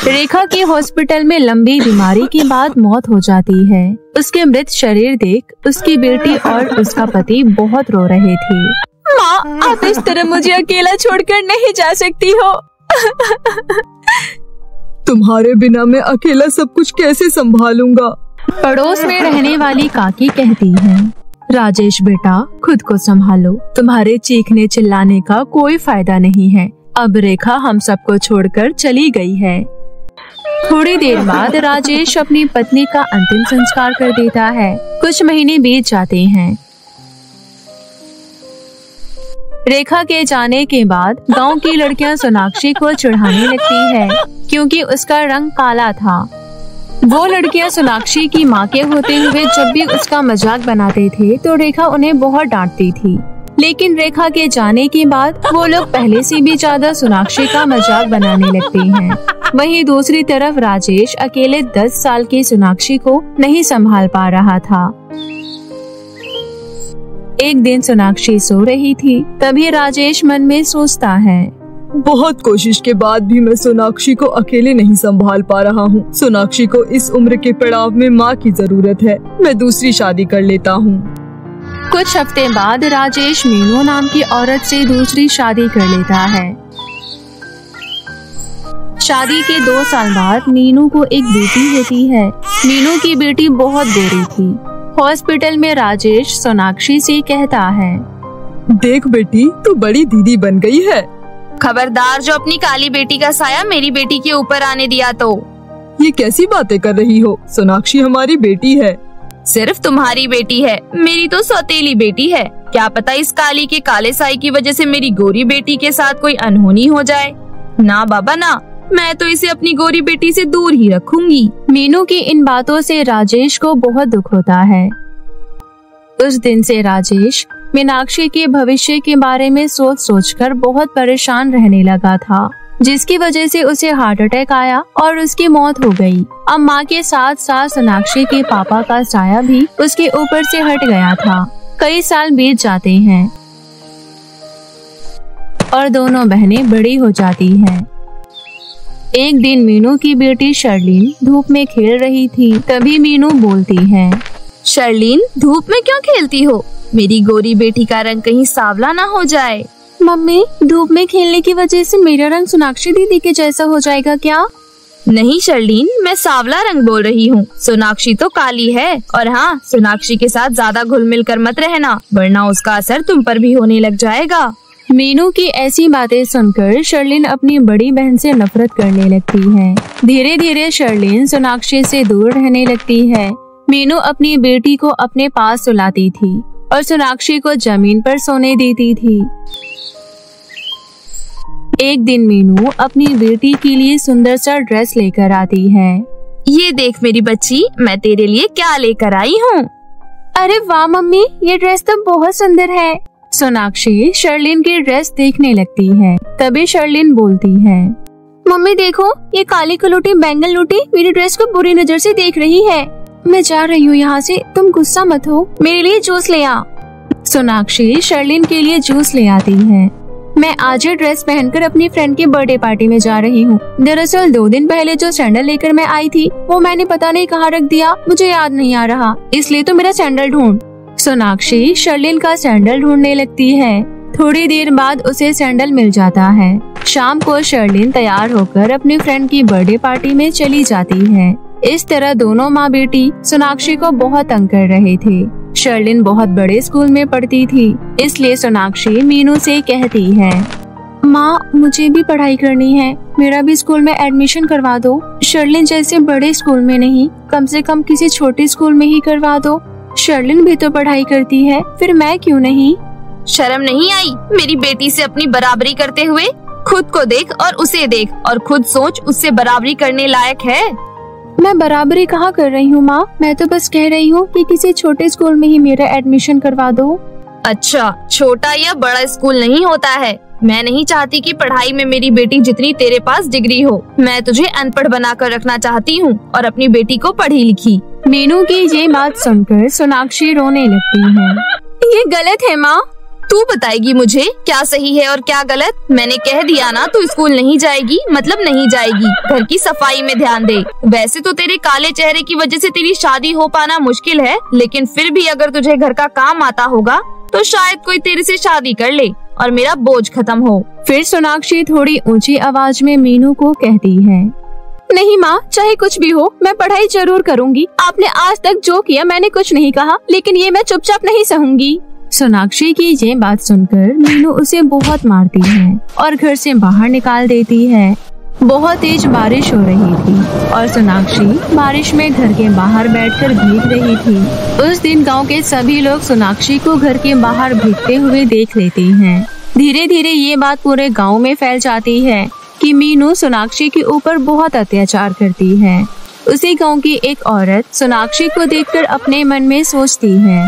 रेखा की हॉस्पिटल में लंबी बीमारी के बाद मौत हो जाती है। उसके मृत शरीर देख उसकी बेटी और उसका पति बहुत रो रहे थे। माँ, आप इस तरह मुझे अकेला छोड़कर नहीं जा सकती हो। तुम्हारे बिना मैं अकेला सब कुछ कैसे संभालूंगा? पड़ोस में रहने वाली काकी कहती है, राजेश बेटा, खुद को संभालो, तुम्हारे चीखने चिल्लाने का कोई फायदा नहीं है। अब रेखा हम सबको छोड़कर चली गई है। थोड़ी देर बाद राजेश अपनी पत्नी का अंतिम संस्कार कर देता है। कुछ महीने बीत जाते हैं। रेखा के जाने के बाद गांव की लड़कियां सोनाक्षी को चिढ़ाने लगती है क्योंकि उसका रंग काला था। वो लड़कियां सोनाक्षी की माँ के होते हुए जब भी उसका मजाक बनाते थे तो रेखा उन्हें बहुत डांटती थी। लेकिन रेखा के जाने के बाद वो लोग पहले से भी ज्यादा सोनाक्षी का मजाक बनाने लगते हैं। वहीं दूसरी तरफ राजेश अकेले 10 साल की सोनाक्षी को नहीं संभाल पा रहा था। एक दिन सोनाक्षी सो रही थी, तभी राजेश मन में सोचता है, बहुत कोशिश के बाद भी मैं सोनाक्षी को अकेले नहीं संभाल पा रहा हूँ। सोनाक्षी को इस उम्र के पड़ाव में माँ की जरूरत है। मैं दूसरी शादी कर लेता हूँ। कुछ हफ्ते बाद राजेश मीनू नाम की औरत से दूसरी शादी कर लेता है। शादी के 2 साल बाद मीनू को एक बेटी होती है। मीनू की बेटी बहुत गोरी थी। हॉस्पिटल में राजेश सोनाक्षी से कहता है, देख बेटी, तू बड़ी दीदी बन गई है। खबरदार, जो अपनी काली बेटी का साया मेरी बेटी के ऊपर आने दिया तो। ये कैसी बातें कर रही हो? सोनाक्षी हमारी बेटी है। सिर्फ तुम्हारी बेटी है, मेरी तो सौतेली बेटी है। क्या पता इस काली के काले साई की वजह से मेरी गोरी बेटी के साथ कोई अनहोनी हो जाए। ना बाबा ना, मैं तो इसे अपनी गोरी बेटी से दूर ही रखूंगी। मीनू की इन बातों से राजेश को बहुत दुख होता है। उस दिन से राजेश मीनाक्षी के भविष्य के बारे में सोचकर बहुत परेशान रहने लगा था, जिसकी वजह से उसे हार्ट अटैक आया और उसकी मौत हो गई। अब माँ के साथ साथ सोनाक्षी के पापा का साया भी उसके ऊपर से हट गया था। कई साल बीत जाते हैं और दोनों बहनें बड़ी हो जाती हैं। एक दिन मीनू की बेटी शर्लिन धूप में खेल रही थी। तभी मीनू बोलती है, शर्लिन, धूप में क्यों खेलती हो? मेरी गोरी बेटी का रंग कहीं सांवला ना हो जाए। मम्मी, धूप में खेलने की वजह से मेरा रंग सोनाक्षी दीदी के जैसा हो जाएगा क्या? नहीं शर्लिन, मैं सांवला रंग बोल रही हूँ। सोनाक्षी तो काली है। और हाँ, सोनाक्षी के साथ ज्यादा घुल मिल कर मत रहना, वरना उसका असर तुम पर भी होने लग जाएगा। मीनू की ऐसी बातें सुनकर शर्लिन अपनी बड़ी बहन से नफरत करने लगती है। धीरे धीरे शर्लिन सोनाक्षी से दूर रहने लगती है। मीनू अपनी बेटी को अपने पास सुलाती थी और सोनाक्षी को जमीन पर सोने देती थी। एक दिन मीनू अपनी बेटी के लिए सुंदर सा ड्रेस लेकर आती है। ये देख मेरी बच्ची, मैं तेरे लिए क्या लेकर आई हूँ। अरे वाह मम्मी, ये ड्रेस तो बहुत सुंदर है। सोनाक्षी शर्लिन की ड्रेस देखने लगती है। तभी शर्लिन बोलती है, मम्मी देखो, ये काली कलूटी बैंगल लूटी मेरी ड्रेस को बुरी नजर से देख रही है। मैं जा रही हूँ यहाँ से, तुम गुस्सा मत हो। मेरे लिए जूस ले आ। सोनाक्षी शर्लिन के लिए जूस ले आती है। मैं आज ये ड्रेस पहनकर अपनी फ्रेंड की बर्थडे पार्टी में जा रही हूँ। दरअसल 2 दिन पहले जो सैंडल लेकर मैं आई थी वो मैंने पता नहीं कहाँ रख दिया, मुझे याद नहीं आ रहा, इसलिए तो मेरा सैंडल ढूंढ। सोनाक्षी शर्लिन का सैंडल ढूंढने लगती है। थोड़ी देर बाद उसे सैंडल मिल जाता है। शाम को शर्लिन तैयार होकर अपनी फ्रेंड की बर्थडे पार्टी में चली जाती है। इस तरह दोनों माँ बेटी सोनाक्षी को बहुत तंग कर रहे थे। शर्लिन बहुत बड़े स्कूल में पढ़ती थी, इसलिए सोनाक्षी मीनू से कहती है, माँ मुझे भी पढ़ाई करनी है, मेरा भी स्कूल में एडमिशन करवा दो। शर्लिन जैसे बड़े स्कूल में नहीं, कम से कम किसी छोटे स्कूल में ही करवा दो। शर्लिन भी तो पढ़ाई करती है, फिर मैं क्यों नहीं? शर्म नहीं आई मेरी बेटी से अपनी बराबरी करते हुए? खुद को देख और उसे देख और खुद सोच, उससे बराबरी करने लायक है? मैं बराबरी कहाँ कर रही हूँ माँ, मैं तो बस कह रही हूँ कि किसी छोटे स्कूल में ही मेरा एडमिशन करवा दो। अच्छा, छोटा या बड़ा स्कूल नहीं होता है। मैं नहीं चाहती कि पढ़ाई में मेरी बेटी जितनी तेरे पास डिग्री हो। मैं तुझे अनपढ़ बनाकर रखना चाहती हूँ और अपनी बेटी को पढ़ी लिखी। मीनू की ये बात सुनकर सोनाक्षी रोने लगती है। ये गलत है माँ। तू बताएगी मुझे क्या सही है और क्या गलत। मैंने कह दिया ना, तू स्कूल नहीं जाएगी मतलब नहीं जाएगी। घर की सफाई में ध्यान दे। वैसे तो तेरे काले चेहरे की वजह से तेरी शादी हो पाना मुश्किल है, लेकिन फिर भी अगर तुझे घर का काम आता होगा तो शायद कोई तेरे से शादी कर ले और मेरा बोझ खत्म हो। फिर सोनाक्षी थोड़ी ऊंची आवाज में मीनू को कहती है, नहीं माँ, चाहे कुछ भी हो मैं पढ़ाई जरूर करूँगी। आपने आज तक जो किया मैंने कुछ नहीं कहा, लेकिन ये मैं चुपचाप नहीं सहूंगी। सोनाक्षी की ये बात सुनकर मीनू उसे बहुत मारती है और घर से बाहर निकाल देती है। बहुत तेज बारिश हो रही थी और सोनाक्षी बारिश में घर के बाहर बैठकर भीग रही थी। उस दिन गांव के सभी लोग सोनाक्षी को घर के बाहर भीगते हुए देख लेते हैं। धीरे धीरे ये बात पूरे गांव में फैल जाती है कि मीनू सोनाक्षी के ऊपर बहुत अत्याचार करती है। उसी गांव की एक औरत सोनाक्षी को देखकर अपने मन में सोचती है,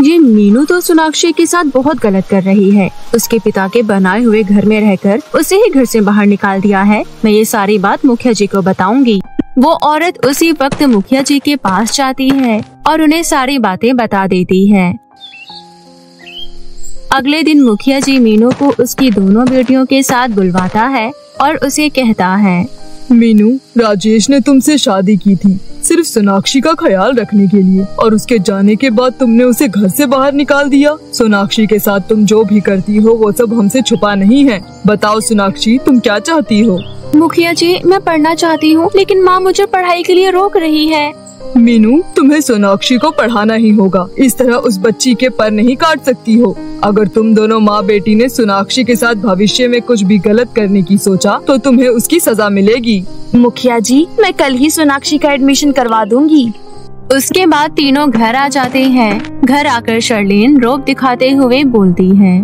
ये मीनू तो सोनाक्षी के साथ बहुत गलत कर रही है। उसके पिता के बनाए हुए घर में रहकर उसे ही घर से बाहर निकाल दिया है। मैं ये सारी बात मुखिया जी को बताऊंगी। वो औरत उसी वक्त मुखिया जी के पास जाती है और उन्हें सारी बातें बता देती है। अगले दिन मुखिया जी मीनू को उसकी दोनों बेटियों के साथ बुलवाता है और उसे कहता है, मीनू, राजेश ने तुमसे शादी की थी सिर्फ सोनाक्षी का ख्याल रखने के लिए, और उसके जाने के बाद तुमने उसे घर से बाहर निकाल दिया। सोनाक्षी के साथ तुम जो भी करती हो वो सब हमसे छुपा नहीं है। बताओ सोनाक्षी, तुम क्या चाहती हो? मुखिया जी, मैं पढ़ना चाहती हूँ, लेकिन माँ मुझे पढ़ाई के लिए रोक रही है। मीनू, तुम्हें सोनाक्षी को पढ़ाना ही होगा। इस तरह उस बच्ची के पर नहीं काट सकती हो। अगर तुम दोनों माँ बेटी ने सोनाक्षी के साथ भविष्य में कुछ भी गलत करने की सोचा तो तुम्हें उसकी सजा मिलेगी। मुखिया जी, मैं कल ही सोनाक्षी का एडमिशन करवा दूंगी। उसके बाद तीनों घर आ जाते हैं। घर आकर शर्लिन रोब दिखाते हुए बोलती है,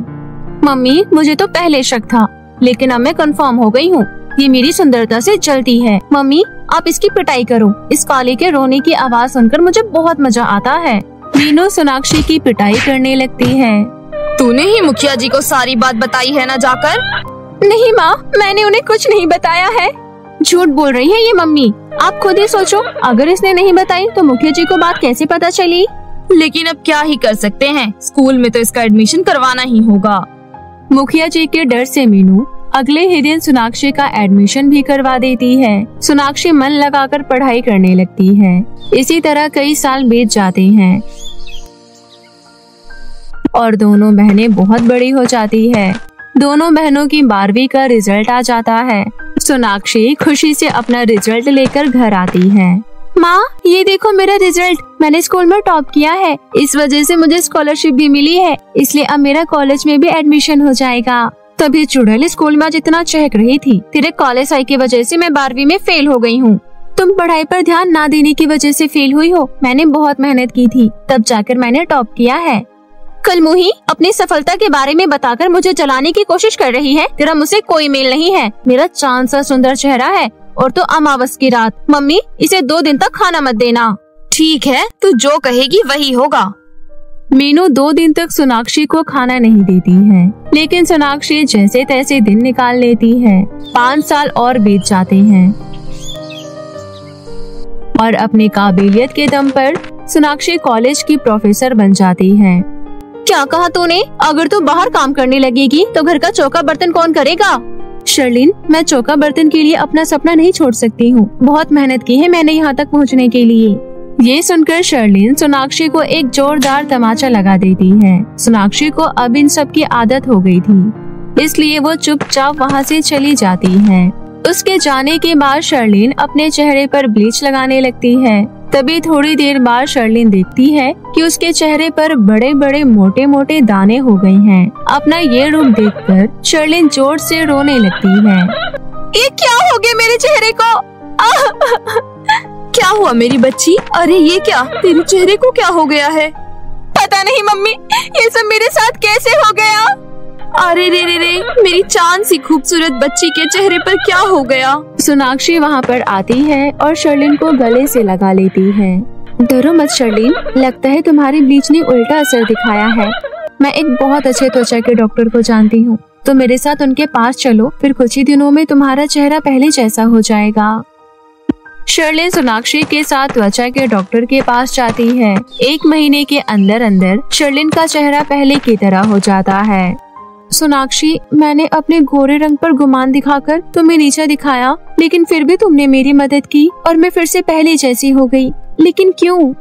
मम्मी, मुझे तो पहले शक था, लेकिन अब मैं कंफर्म हो गई हूँ। ये मेरी सुंदरता से जलती है। मम्मी, आप इसकी पिटाई करो। इस काले के रोने की आवाज सुनकर मुझे बहुत मजा आता है। मीनू सोनाक्षी की पिटाई करने लगती है। तूने ही मुखिया जी को सारी बात बताई है ना जाकर? नहीं माँ, मैंने उन्हें कुछ नहीं बताया है। झूठ बोल रही है ये मम्मी। आप खुद ही सोचो, अगर इसने नहीं बताई तो मुखिया जी को बात कैसे पता चली? लेकिन अब क्या ही कर सकते हैं, स्कूल में तो इसका एडमिशन करवाना ही होगा। मुखिया जी के डर से मीनू अगले ही दिन सोनाक्षी का एडमिशन भी करवा देती है। सोनाक्षी मन लगाकर पढ़ाई करने लगती है। इसी तरह कई साल बीत जाते हैं और दोनों बहनें बहुत बड़ी हो जाती है। दोनों बहनों की 12वीं का रिजल्ट आ जाता है। सोनाक्षी खुशी से अपना रिजल्ट लेकर घर आती है। माँ, ये देखो मेरा रिजल्ट, मैंने स्कूल में टॉप किया है। इस वजह से मुझे स्कॉलरशिप भी मिली है, इसलिए अब मेरा कॉलेज में भी एडमिशन हो जाएगा। तभी चुड़ैल स्कूल में आज इतना चहक रही थी। तेरे काले साई की वजह से मैं 12वीं में फेल हो गई हूँ। तुम पढ़ाई पर ध्यान ना देने की वजह से फेल हुई हो। मैंने बहुत मेहनत की थी, तब जाकर मैंने टॉप किया है। कलमुही, अपनी सफलता के बारे में बताकर मुझे जलाने की कोशिश कर रही है। तेरा मुझसे कोई मेल नहीं है। मेरा चांद सा सुंदर चेहरा है और तो अमावस की रात। मम्मी, इसे 2 दिन तक खाना मत देना। ठीक है, तू जो कहेगी वही होगा। मीनू 2 दिन तक सोनाक्षी को खाना नहीं देती है, लेकिन सोनाक्षी जैसे तैसे दिन निकाल लेती है। 5 साल और बीत जाते हैं और अपनी काबिलियत के दम पर सोनाक्षी कॉलेज की प्रोफेसर बन जाती है। क्या कहा तूने? अगर तू बाहर काम करने लगेगी तो घर का चौका बर्तन कौन करेगा? शर्लिन, मैं चौका बर्तन के लिए अपना सपना नहीं छोड़ सकती हूँ। बहुत मेहनत की है मैंने यहाँ तक पहुँचने के लिए। ये सुनकर शर्लिन सोनाक्षी को एक जोरदार तमाचा लगा देती है। सोनाक्षी को अब इन सब की आदत हो गई थी, इसलिए वो चुपचाप वहाँ से चली जाती है। उसके जाने के बाद शर्लिन अपने चेहरे पर ब्लीच लगाने लगती है। तभी थोड़ी देर बाद शर्लिन देखती है कि उसके चेहरे पर बड़े बड़े मोटे मोटे दाने हो गए हैं। अपना ये रूप देखकर शर्लिन जोर से रोने लगती है। ये क्या हो गया मेरे चेहरे को? क्या हुआ मेरी बच्ची? अरे ये क्या, तेरे चेहरे को क्या हो गया है? पता नहीं मम्मी, ये सब मेरे साथ कैसे हो गया? अरे रे रे रे, मेरी चांद सी खूबसूरत बच्ची के चेहरे पर क्या हो गया? सोनाक्षी वहाँ पर आती है और शर्लिन को गले से लगा लेती है। डरो मत शर्लिन, लगता है तुम्हारी ब्लीच ने उल्टा असर दिखाया है। मैं एक बहुत अच्छे त्वचा के डॉक्टर को जानती हूँ, तो मेरे साथ उनके पास चलो, फिर कुछ ही दिनों में तुम्हारा चेहरा पहले जैसा हो जाएगा। शर्लिन सोनाक्षी के साथ त्वचा के डॉक्टर के पास जाती है। 1 महीने के अंदर अंदर शर्लिन का चेहरा पहले की तरह हो जाता है। सोनाक्षी, मैंने अपने गोरे रंग पर गुमान दिखाकर तुम्हें नीचा दिखाया, लेकिन फिर भी तुमने मेरी मदद की और मैं फिर से पहले जैसी हो गई। लेकिन क्यों?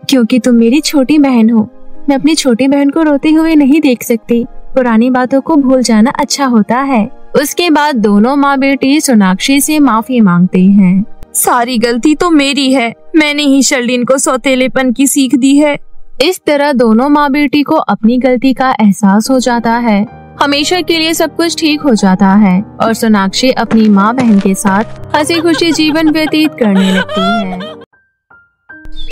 क्योंकि तुम मेरी छोटी बहन हो। मैं अपनी छोटी बहन को रोते हुए नहीं देख सकती। पुरानी बातों को भूल जाना अच्छा होता है। उसके बाद दोनों माँ बेटी सोनाक्षी से माफी मांगते हैं। सारी गलती तो मेरी है, मैंने ही शर्लिन को सौतेलेपन की सीख दी है। इस तरह दोनों माँ बेटी को अपनी गलती का एहसास हो जाता है। हमेशा के लिए सब कुछ ठीक हो जाता है और सोनाक्षी अपनी माँ बहन के साथ हंसी खुशी जीवन व्यतीत करने लगती है।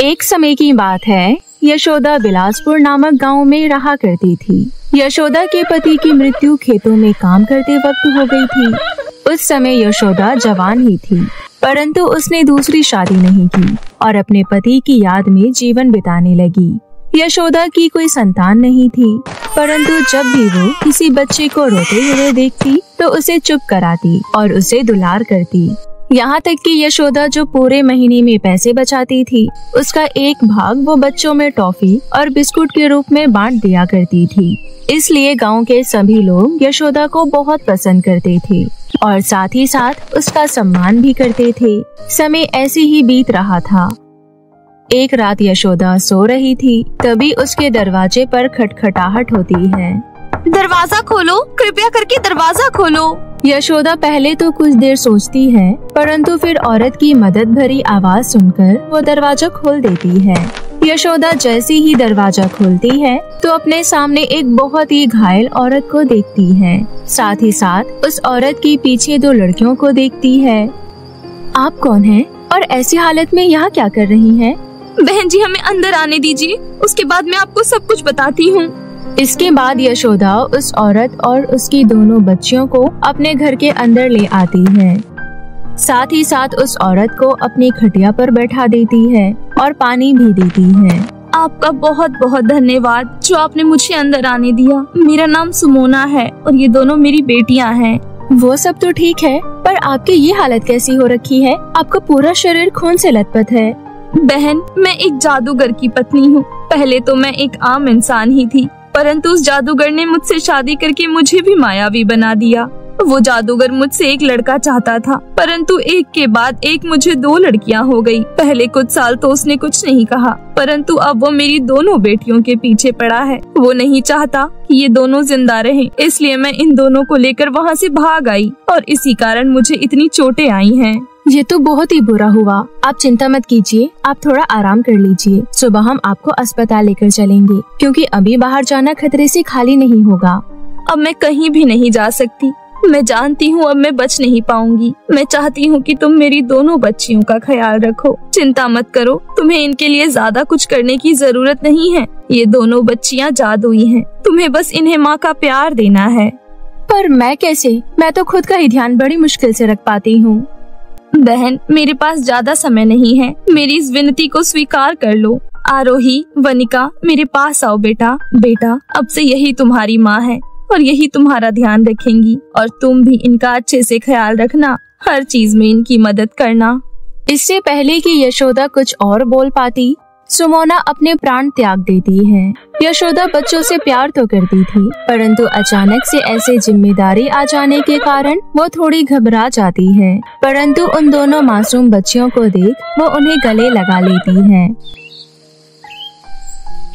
एक समय की बात है, यशोदा बिलासपुर नामक गांव में रहा करती थी। यशोदा के पति की मृत्यु खेतों में काम करते वक्त हो गई थी। उस समय यशोदा जवान ही थी, परंतु उसने दूसरी शादी नहीं की और अपने पति की याद में जीवन बिताने लगी। यशोदा की कोई संतान नहीं थी, परंतु जब भी वो किसी बच्चे को रोते हुए देखती तो उसे चुप कराती और उसे दुलार करती। यहाँ तक कि यशोदा जो पूरे महीने में पैसे बचाती थी, उसका एक भाग वो बच्चों में टॉफी और बिस्कुट के रूप में बांट दिया करती थी। इसलिए गांव के सभी लोग यशोदा को बहुत पसंद करते थे और साथ ही साथ उसका सम्मान भी करते थे। समय ऐसे ही बीत रहा था। एक रात यशोदा सो रही थी, तभी उसके दरवाजे पर खटखटाहट होती है। दरवाजा खोलो, कृपया करके दरवाजा खोलो। यशोदा पहले तो कुछ देर सोचती है, परंतु फिर औरत की मदद भरी आवाज सुनकर वो दरवाजा खोल देती है। यशोदा जैसे ही दरवाजा खोलती है तो अपने सामने एक बहुत ही घायल औरत को देखती है। साथ ही साथ उस औरत के पीछे 2 लड़कियों को देखती है। आप कौन हैं और ऐसी हालत में यहाँ क्या कर रही हैं? बहन जी, हमें अंदर आने दीजिए, उसके बाद मैं आपको सब कुछ बताती हूँ। इसके बाद यशोदा उस औरत और उसकी दोनों बच्चियों को अपने घर के अंदर ले आती है। साथ ही साथ उस औरत को अपनी खटिया पर बैठा देती है और पानी भी देती है। आपका बहुत बहुत धन्यवाद जो आपने मुझे अंदर आने दिया। मेरा नाम सुमोना है और ये दोनों मेरी बेटियां हैं। वो सब तो ठीक है, पर आपकी ये हालत कैसी हो रखी है? आपका पूरा शरीर खून से लथपथ है। बहन, मैं एक जादूगर की पत्नी हूँ। पहले तो मैं एक आम इंसान ही थी, परंतु उस जादूगर ने मुझसे शादी करके मुझे भी मायावी बना दिया। वो जादूगर मुझसे एक लड़का चाहता था, परंतु एक के बाद एक मुझे 2 लड़कियां हो गई। पहले कुछ साल तो उसने कुछ नहीं कहा, परंतु अब वो मेरी दोनों बेटियों के पीछे पड़ा है। वो नहीं चाहता कि ये दोनों जिंदा रहें, इसलिए मैं इन दोनों को लेकर वहाँ से भाग आई और इसी कारण मुझे इतनी चोटें आई हैं। ये तो बहुत ही बुरा हुआ। आप चिंता मत कीजिए, आप थोड़ा आराम कर लीजिए। सुबह हम आपको अस्पताल लेकर चलेंगे, क्योंकि अभी बाहर जाना खतरे से खाली नहीं होगा। अब मैं कहीं भी नहीं जा सकती। मैं जानती हूँ अब मैं बच नहीं पाऊंगी। मैं चाहती हूँ कि तुम मेरी दोनों बच्चियों का ख्याल रखो। चिंता मत करो, तुम्हें इनके लिए ज्यादा कुछ करने की जरूरत नहीं है। ये दोनों बच्चियाँ जादुई हैं, तुम्हें बस इन्हें माँ का प्यार देना है। पर मैं कैसे? मैं तो खुद का ही ध्यान बड़ी मुश्किल से रख पाती हूँ। बहन, मेरे पास ज्यादा समय नहीं है, मेरी इस विनती को स्वीकार कर लो। आरोही, वनिका, मेरे पास आओ बेटा। बेटा, अब से यही तुम्हारी माँ है और यही तुम्हारा ध्यान रखेंगी और तुम भी इनका अच्छे से ख्याल रखना, हर चीज में इनकी मदद करना। इससे पहले कि यशोदा कुछ और बोल पाती, सुमोना अपने प्राण त्याग देती है। यशोदा बच्चों से प्यार तो करती थी, परंतु अचानक से ऐसे जिम्मेदारी आ जाने के कारण वो थोड़ी घबरा जाती है। परंतु उन दोनों मासूम बच्चियों को देख वो उन्हें गले लगा लेती है।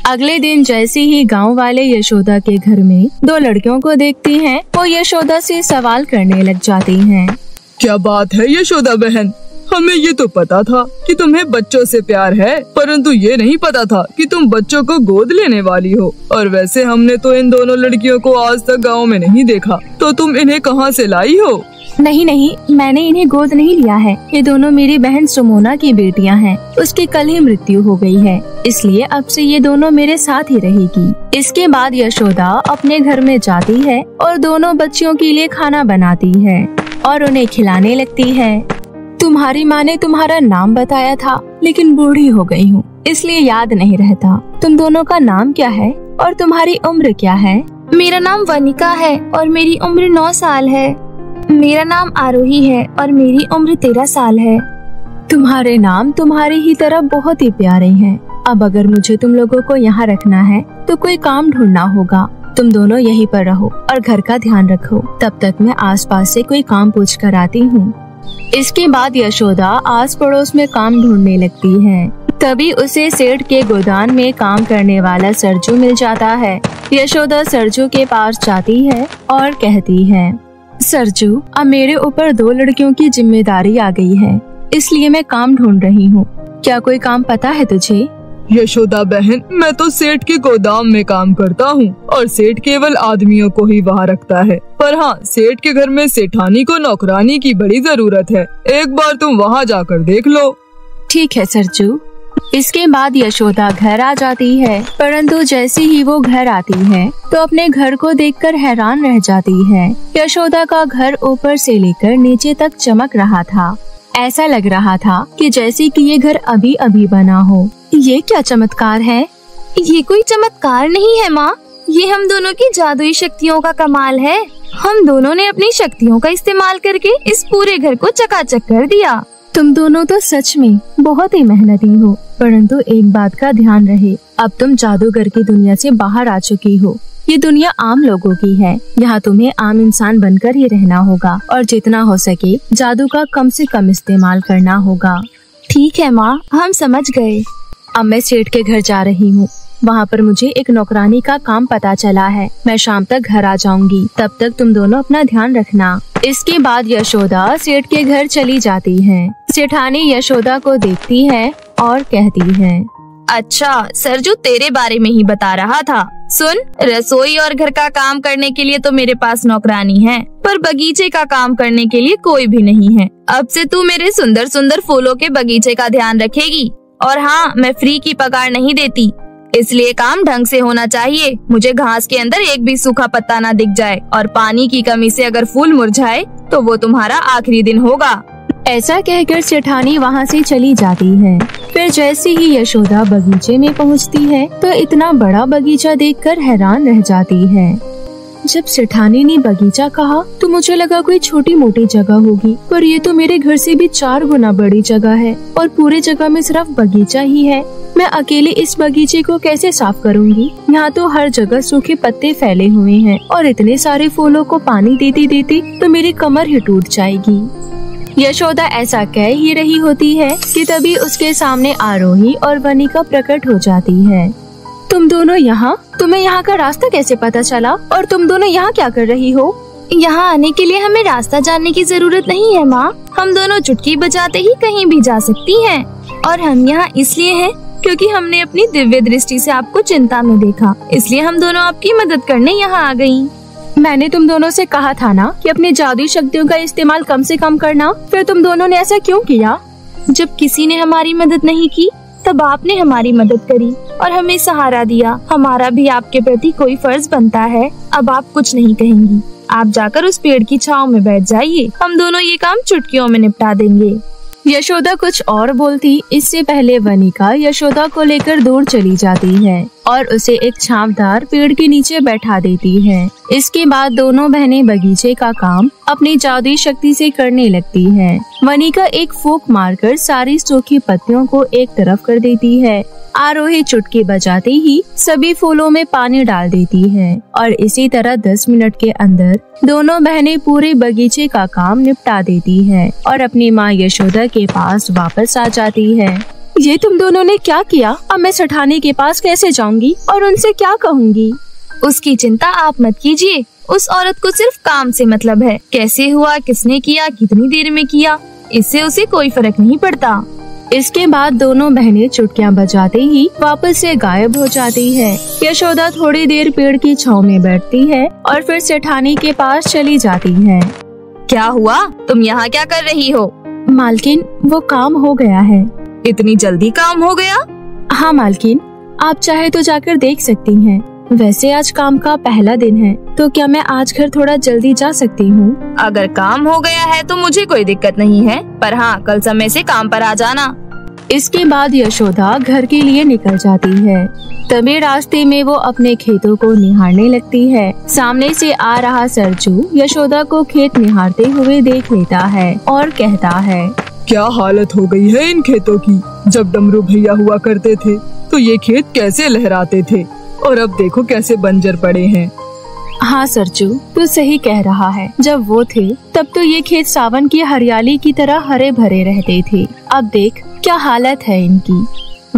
अगले दिन जैसे ही गांव वाले यशोदा के घर में 2 लड़कियों को देखती हैं, वो यशोदा से सवाल करने लग जाती हैं। क्या बात है यशोदा बहन, हमें ये तो पता था कि तुम्हें बच्चों से प्यार है, परंतु ये नहीं पता था कि तुम बच्चों को गोद लेने वाली हो। और वैसे हमने तो इन दोनों लड़कियों को आज तक गांव में नहीं देखा, तो तुम इन्हें कहाँ से लाई हो? नहीं, मैंने इन्हें गोद नहीं लिया है। ये दोनों मेरी बहन सुमोना की बेटियां हैं। उसकी कल ही मृत्यु हो गई है, इसलिए अब से ये दोनों मेरे साथ ही रहेगी। इसके बाद यशोदा अपने घर में जाती है और दोनों बच्चियों के लिए खाना बनाती है और उन्हें खिलाने लगती है। तुम्हारी माँ ने तुम्हारा नाम बताया था, लेकिन बूढ़ी हो गई हूँ, इसलिए याद नहीं रहता। तुम दोनों का नाम क्या है और तुम्हारी उम्र क्या है? मेरा नाम वनिका है और मेरी उम्र 9 साल है। मेरा नाम आरोही है और मेरी उम्र 13 साल है। तुम्हारे नाम तुम्हारी ही तरह बहुत ही प्यारे हैं। अब अगर मुझे तुम लोगों को यहाँ रखना है तो कोई काम ढूंढना होगा। तुम दोनों यहीं पर रहो और घर का ध्यान रखो। तब तक मैं आसपास से कोई काम पूछ कर आती हूँ। इसके बाद यशोदा आस पड़ोस में काम ढूंढने लगती है। तभी उसे सेठ के गोदाम में काम करने वाला सरजू मिल जाता है। यशोदा सरजू के पास जाती है और कहती है, सरजू, अब मेरे ऊपर 2 लड़कियों की जिम्मेदारी आ गई है, इसलिए मैं काम ढूंढ रही हूँ। क्या कोई काम पता है तुझे? यशोदा बहन, मैं तो सेठ के गोदाम में काम करता हूँ और सेठ केवल आदमियों को ही वहाँ रखता है। पर हाँ, सेठ के घर में सेठानी को नौकरानी की बड़ी जरूरत है। एक बार तुम वहाँ जाकर देख लो। ठीक है सरजू। इसके बाद यशोदा घर आ जाती है, परंतु जैसे ही वो घर आती है तो अपने घर को देखकर हैरान रह जाती है। यशोदा का घर ऊपर से लेकर नीचे तक चमक रहा था। ऐसा लग रहा था कि जैसे कि ये घर अभी अभी बना हो। ये क्या चमत्कार है? ये कोई चमत्कार नहीं है माँ, ये हम दोनों की जादुई शक्तियों का कमाल है। हम दोनों ने अपनी शक्तियों का इस्तेमाल करके इस पूरे घर को चकाचक कर दिया। तुम दोनों तो सच में बहुत ही मेहनती हो, परंतु एक बात का ध्यान रहे, अब तुम जादूगर की दुनिया से बाहर आ चुकी हो। ये दुनिया आम लोगों की है। यहाँ तुम्हें आम इंसान बनकर ही रहना होगा और जितना हो सके जादू का कम से कम इस्तेमाल करना होगा। ठीक है माँ, हम समझ गए। अब मैं सेठ के घर जा रही हूँ। वहाँ पर मुझे एक नौकरानी का काम पता चला है। मैं शाम तक घर आ जाऊंगी, तब तक तुम दोनों अपना ध्यान रखना। इसके बाद यशोदा सेठ के घर चली जाती है। सेठानी यशोदा को देखती है और कहती है, अच्छा सरजू, तेरे बारे में ही बता रहा था। सुन, रसोई और घर का काम करने के लिए तो मेरे पास नौकरानी है, पर बगीचे का काम करने के लिए कोई भी नहीं है। अब से तू मेरे सुंदर सुंदर फूलों के बगीचे का ध्यान रखेगी। और हाँ, मैं फ्री की पगार नहीं देती, इसलिए काम ढंग से होना चाहिए। मुझे घास के अंदर एक भी सूखा पत्ता ना दिख जाए और पानी की कमी से अगर फूल मुरझाए तो वो तुम्हारा आखिरी दिन होगा। ऐसा कहकर सेठानी वहाँ से चली जाती है। फिर जैसे ही यशोदा बगीचे में पहुँचती है तो इतना बड़ा बगीचा देखकर हैरान रह जाती है। जब सेठानी ने बगीचा कहा तो मुझे लगा कोई छोटी मोटी जगह होगी, पर ये तो मेरे घर से भी 4 गुना बड़ी जगह है और पूरे जगह में सिर्फ बगीचा ही है। मैं अकेले इस बगीचे को कैसे साफ करूँगी? यहाँ तो हर जगह सूखे पत्ते फैले हुए हैं और इतने सारे फूलों को पानी देती देती तो मेरी कमर ही टूट जाएगी। यशोदा ऐसा कह ही रही होती है कि तभी उसके सामने आरोही और वनिका प्रकट हो जाती है। तुम दोनों यहाँ? तुम्हें यहाँ का रास्ता कैसे पता चला और तुम दोनों यहाँ क्या कर रही हो? यहाँ आने के लिए हमें रास्ता जानने की जरूरत नहीं है माँ। हम दोनों चुटकी बजाते ही कहीं भी जा सकती हैं। और हम यहाँ इसलिए हैं क्योंकि हमने अपनी दिव्य दृष्टि से आपको चिंता में देखा, इसलिए हम दोनों आपकी मदद करने यहाँ आ गयी। मैंने तुम दोनों से कहा था ना कि अपनी जादुई शक्तियों का इस्तेमाल कम से कम करना, फिर तुम दोनों ने ऐसा क्यों किया? जब किसी ने हमारी मदद नहीं की तब आपने हमारी मदद करी और हमें सहारा दिया। हमारा भी आपके प्रति कोई फर्ज बनता है। अब आप कुछ नहीं कहेंगी, आप जाकर उस पेड़ की छांव में बैठ जाइए। हम दोनों ये काम चुटकियों में निपटा देंगे। यशोदा कुछ और बोलती इससे पहले वनिका यशोदा को लेकर दूर चली जाती है और उसे एक छांवदार पेड़ के नीचे बैठा देती है। इसके बाद दोनों बहनें बगीचे का काम अपनी जादुई शक्ति से करने लगती है। वनिका एक फूंक मारकर सारी सूखी पत्तियों को एक तरफ कर देती है। आरोही चुटकी बजाते ही सभी फूलों में पानी डाल देती है और इसी तरह 10 मिनट के अंदर दोनों बहनें पूरे बगीचे का काम निपटा देती है और अपनी माँ यशोदा के पास वापस आ जाती है। ये तुम दोनों ने क्या किया? अब मैं सेठानी के पास कैसे जाऊंगी और उनसे क्या कहूँगी? उसकी चिंता आप मत कीजिए। उस औरत को सिर्फ काम से मतलब है। कैसे हुआ, किसने किया, कितनी देर में किया, इससे उसे कोई फर्क नहीं पड़ता। इसके बाद दोनों बहनें चुटकियां बजाते ही वापस से गायब हो जाती है। यशोदा थोड़ी देर पेड़ की छांव में बैठती है और फिर सेठानी के पास चली जाती है। क्या हुआ? तुम यहाँ क्या कर रही हो? मालकिन, वो काम हो गया है। इतनी जल्दी काम हो गया? हाँ मालकिन, आप चाहे तो जाकर देख सकती हैं। वैसे आज काम का पहला दिन है, तो क्या मैं आज घर थोड़ा जल्दी जा सकती हूँ? अगर काम हो गया है तो मुझे कोई दिक्कत नहीं है, पर हाँ, कल समय से काम पर आ जाना। इसके बाद यशोदा घर के लिए निकल जाती है। तभी रास्ते में वो अपने खेतों को निहारने लगती है। सामने से आ रहा सरजू यशोदा को खेत निहारते हुए देख लेता है और कहता है, क्या हालत हो गई है इन खेतों की। जब डमरू भैया हुआ करते थे तो ये खेत कैसे लहराते थे, और अब देखो कैसे बंजर पड़े हैं। हाँ सरजू, तू सही कह रहा है। जब वो थे तब तो ये खेत सावन की हरियाली की तरह हरे भरे रहते थे। अब देख क्या हालत है इनकी।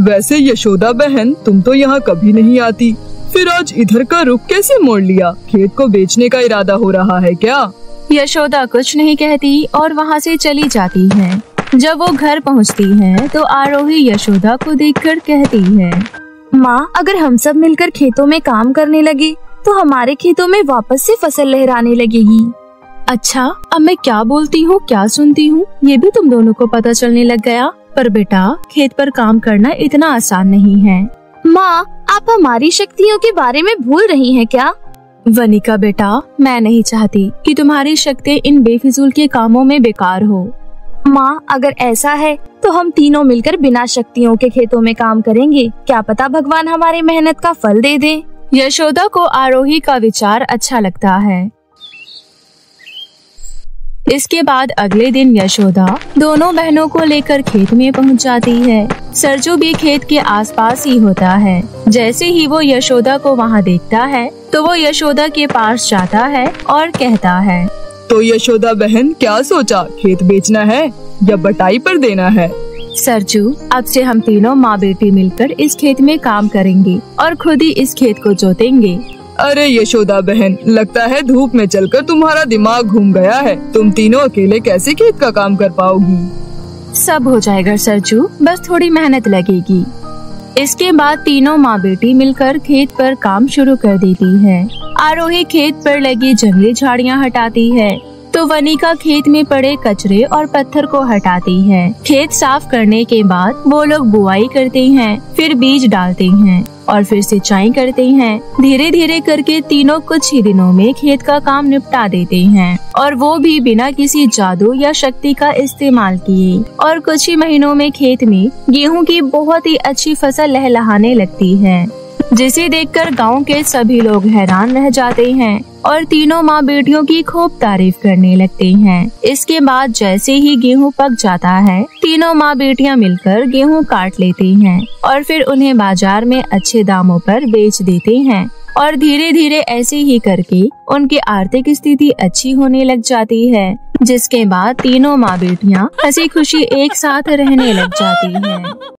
वैसे यशोदा बहन, तुम तो यहाँ कभी नहीं आती, फिर आज इधर का रुख कैसे मोड़ लिया? खेत को बेचने का इरादा हो रहा है क्या? यशोदा कुछ नहीं कहती और वहाँ से चली जाती है। जब वो घर पहुँचती है तो आरोही यशोदा को देखकर कहती है, माँ, अगर हम सब मिलकर खेतों में काम करने लगे तो हमारे खेतों में वापस से फसल लहराने लगेगी। अच्छा, अब मैं क्या बोलती हूँ क्या सुनती हूँ ये भी तुम दोनों को पता चलने लग गया। पर बेटा, खेत पर काम करना इतना आसान नहीं है। माँ, आप हमारी शक्तियों के बारे में भूल रही हैं क्या? वनिका बेटा, मैं नहीं चाहती कि तुम्हारी शक्ति इन बेफिजूल के कामों में बेकार हो। माँ, अगर ऐसा है तो हम तीनों मिलकर बिना शक्तियों के खेतों में काम करेंगे। क्या पता भगवान हमारी मेहनत का फल दे दे। यशोदा को आरोही का विचार अच्छा लगता है। इसके बाद अगले दिन यशोदा दोनों बहनों को लेकर खेत में पहुंच जाती है। सरजू भी खेत के आसपास ही होता है। जैसे ही वो यशोदा को वहां देखता है तो वो यशोदा के पास जाता है और कहता है, तो यशोदा बहन, क्या सोचा? खेत बेचना है या बटाई पर देना है? सरजू, अब से हम तीनों माँ बेटी मिलकर इस खेत में काम करेंगे और खुद ही इस खेत को जोतेंगे। अरे यशोदा बहन, लगता है धूप में चलकर तुम्हारा दिमाग घूम गया है। तुम तीनों अकेले कैसे खेत का काम कर पाओगी? सब हो जाएगा सरजू, बस थोड़ी मेहनत लगेगी। इसके बाद तीनों माँ बेटी मिलकर खेत पर काम शुरू कर देती है। आरोही खेत पर लगी जंगली झाड़ियाँ हटाती है तो वनिका खेत में पड़े कचरे और पत्थर को हटाती है। खेत साफ करने के बाद वो लोग बुआई करते हैं, फिर बीज डालते हैं और फिर सिंचाई करते हैं। धीरे धीरे करके तीनों कुछ ही दिनों में खेत का काम निपटा देते हैं, और वो भी बिना किसी जादू या शक्ति का इस्तेमाल किए। और कुछ ही महीनों में खेत में गेहूं की बहुत ही अच्छी फसल लहलहाने लगती है, जिसे देखकर गांव के सभी लोग हैरान रह जाते हैं और तीनों माँ बेटियों की खूब तारीफ करने लगते हैं। इसके बाद जैसे ही गेहूं पक जाता है, तीनों माँ बेटियां मिलकर गेहूं काट लेती हैं और फिर उन्हें बाजार में अच्छे दामों पर बेच देते हैं। और धीरे धीरे ऐसे ही करके उनकी आर्थिक स्थिति अच्छी होने लग जाती है, जिसके बाद तीनों माँ बेटियां हंसी खुशी एक साथ रहने लग जाती हैं।